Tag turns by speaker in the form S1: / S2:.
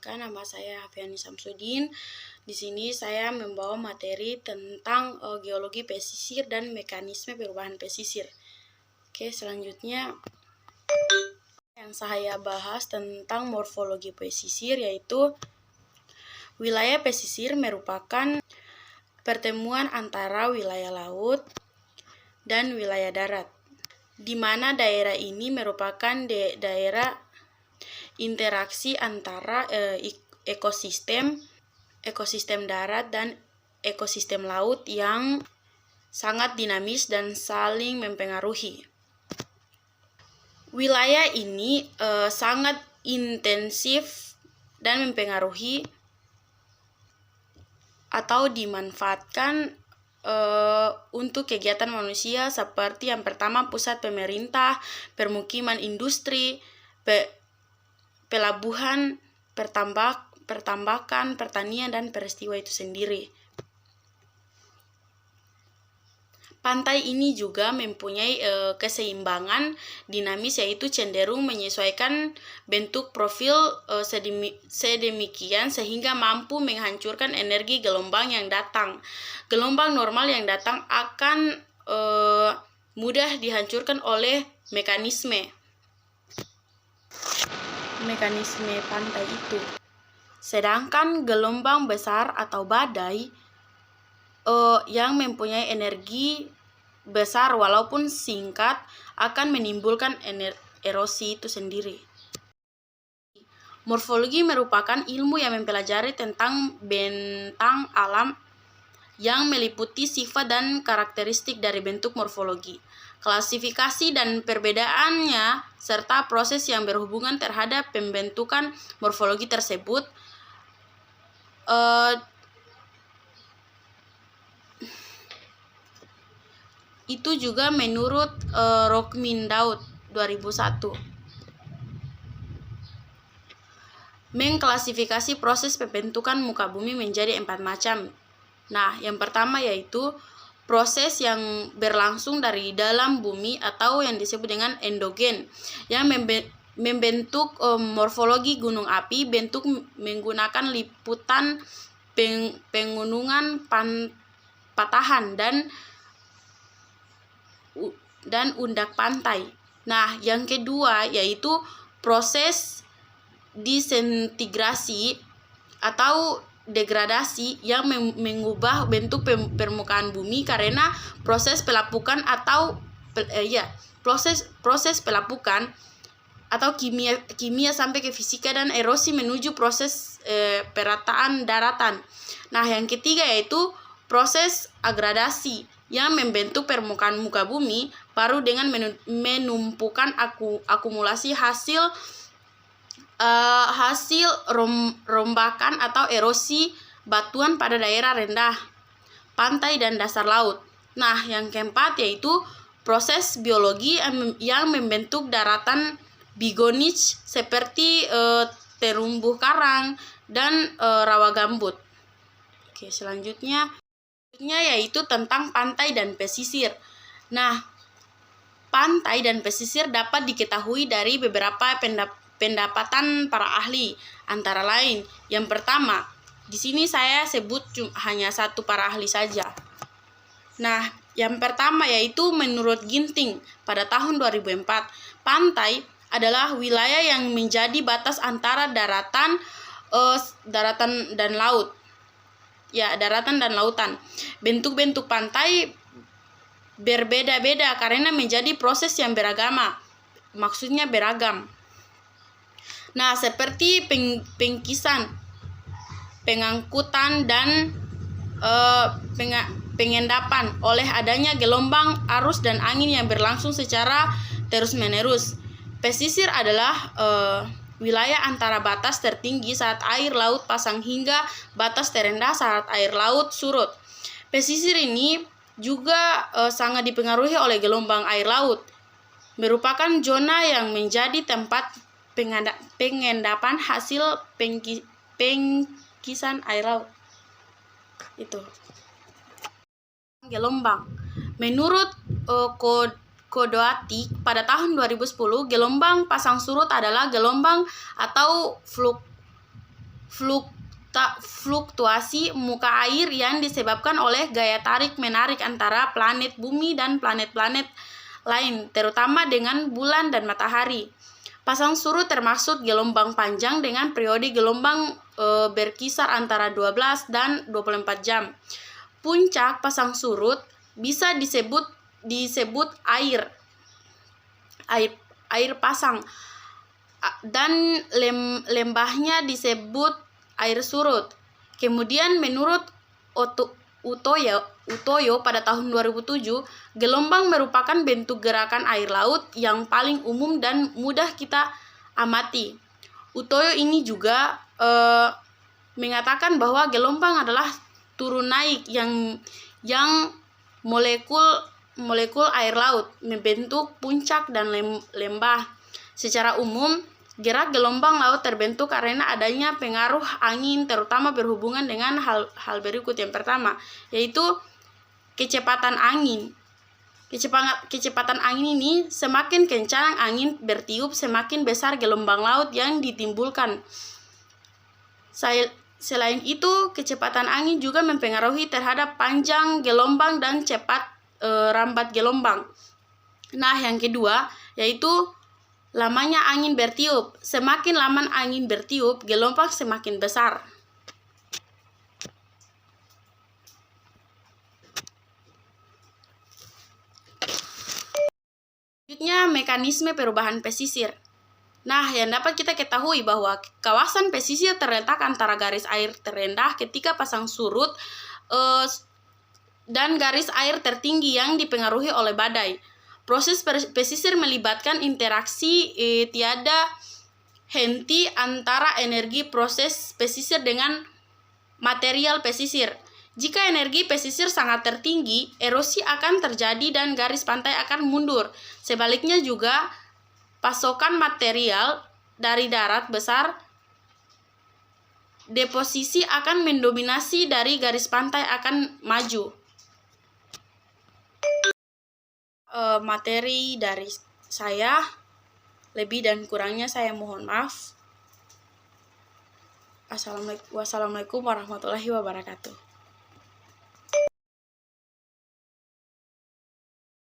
S1: Perkenalkan, nama saya Hafiani Samsudin. Di sini saya membawa materi tentang geologi pesisir dan mekanisme perubahan pesisir. Oke, selanjutnya yang saya bahas tentang morfologi pesisir, yaitu wilayah pesisir merupakan pertemuan antara wilayah laut dan wilayah darat, di mana daerah ini merupakan daerah interaksi antara ekosistem darat dan ekosistem laut yang sangat dinamis dan saling mempengaruhi. Wilayah ini sangat intensif dan mempengaruhi atau dimanfaatkan untuk kegiatan manusia, seperti yang pertama pusat pemerintah, permukiman industri, pelabuhan, pertambakan, pertanian, dan peristiwa itu sendiri. Pantai ini juga mempunyai keseimbangan dinamis, yaitu cenderung menyesuaikan bentuk profil sedemikian sehingga mampu menghancurkan energi gelombang yang datang. Gelombang normal yang datang akan mudah dihancurkan oleh mekanisme pantai itu. Sedangkan gelombang besar atau badai yang mempunyai energi besar walaupun singkat akan menimbulkan erosi itu sendiri. Morfologi merupakan ilmu yang mempelajari tentang bentang alam yang meliputi sifat dan karakteristik dari bentuk morfologi, klasifikasi dan perbedaannya, serta proses yang berhubungan terhadap pembentukan morfologi tersebut. Itu juga menurut Rockmin Daud 2001. Mengklasifikasi proses pembentukan muka bumi menjadi 4 macam. Nah, yang pertama yaitu proses yang berlangsung dari dalam bumi atau yang disebut dengan endogen, yang membentuk morfologi gunung api, bentuk menggunakan liputan pegunungan, patahan, dan undak pantai. Nah, yang kedua yaitu proses disintegrasi atau degradasi yang mengubah bentuk permukaan bumi karena proses pelapukan atau proses pelapukan atau kimia sampai ke fisika dan erosi menuju proses perataan daratan. Nah, yang ketiga yaitu proses agradasi yang membentuk permukaan muka bumi baru dengan menumpukan akumulasi hasil rombakan atau erosi batuan pada daerah rendah, pantai, dan dasar laut. Nah, yang keempat yaitu proses biologi yang membentuk daratan bigonik seperti terumbu karang dan rawa gambut. Oke, selanjutnya yaitu tentang pantai dan pesisir. Nah, pantai dan pesisir dapat diketahui dari beberapa pendapatan para ahli, antara lain yang pertama, di sini saya sebut hanya satu para ahli saja. Nah, yang pertama yaitu menurut Ginting pada tahun 2004, pantai adalah wilayah yang menjadi batas antara daratan dan laut. Ya, daratan dan lautan. Bentuk-bentuk pantai berbeda-beda karena menjadi proses yang beragam. Nah, seperti pengkisan, pengangkutan, dan pengendapan oleh adanya gelombang, arus, dan angin yang berlangsung secara terus-menerus. Pesisir adalah wilayah antara batas tertinggi saat air laut pasang hingga batas terendah saat air laut surut. Pesisir ini juga sangat dipengaruhi oleh gelombang air laut, merupakan zona yang menjadi tempat pengendapan hasil pengkisan air laut. Itu gelombang. Menurut Kodoati pada tahun 2010, gelombang pasang surut adalah gelombang atau fluktuasi muka air yang disebabkan oleh gaya tarik-menarik antara planet bumi dan planet-planet lain, terutama dengan bulan dan matahari. Pasang surut termasuk gelombang panjang dengan periode gelombang berkisar antara 12 dan 24 jam. Puncak pasang surut bisa disebut air pasang, dan lembahnya disebut air surut. Kemudian menurut Utoyo pada tahun 2007, gelombang merupakan bentuk gerakan air laut yang paling umum dan mudah kita amati. Utoyo ini juga mengatakan bahwa gelombang adalah turun naik yang molekul air laut membentuk puncak dan lembah. Secara umum, gerak gelombang laut terbentuk karena adanya pengaruh angin, terutama berhubungan dengan hal berikut. Yang pertama, yaitu kecepatan angin. Kecepatan angin ini semakin kencang angin bertiup, semakin besar gelombang laut yang ditimbulkan. Selain itu, kecepatan angin juga mempengaruhi terhadap panjang gelombang dan cepat rambat gelombang. Nah, yang kedua, yaitu lamanya angin bertiup. Semakin lama angin bertiup, gelombang semakin besar. Selanjutnya, mekanisme perubahan pesisir. Nah, yang dapat kita ketahui bahwa kawasan pesisir terletak antara garis air terendah ketika pasang surut dan garis air tertinggi yang dipengaruhi oleh badai. Proses pesisir melibatkan interaksi tiada henti antara energi proses pesisir dengan material pesisir. Jika energi pesisir sangat tertinggi, erosi akan terjadi dan garis pantai akan mundur. Sebaliknya juga, pasokan material dari darat besar deposisi akan mendominasi dari garis pantai akan maju. Materi dari saya, lebih dan kurangnya saya mohon maaf. Wassalamualaikum warahmatullahi wabarakatuh.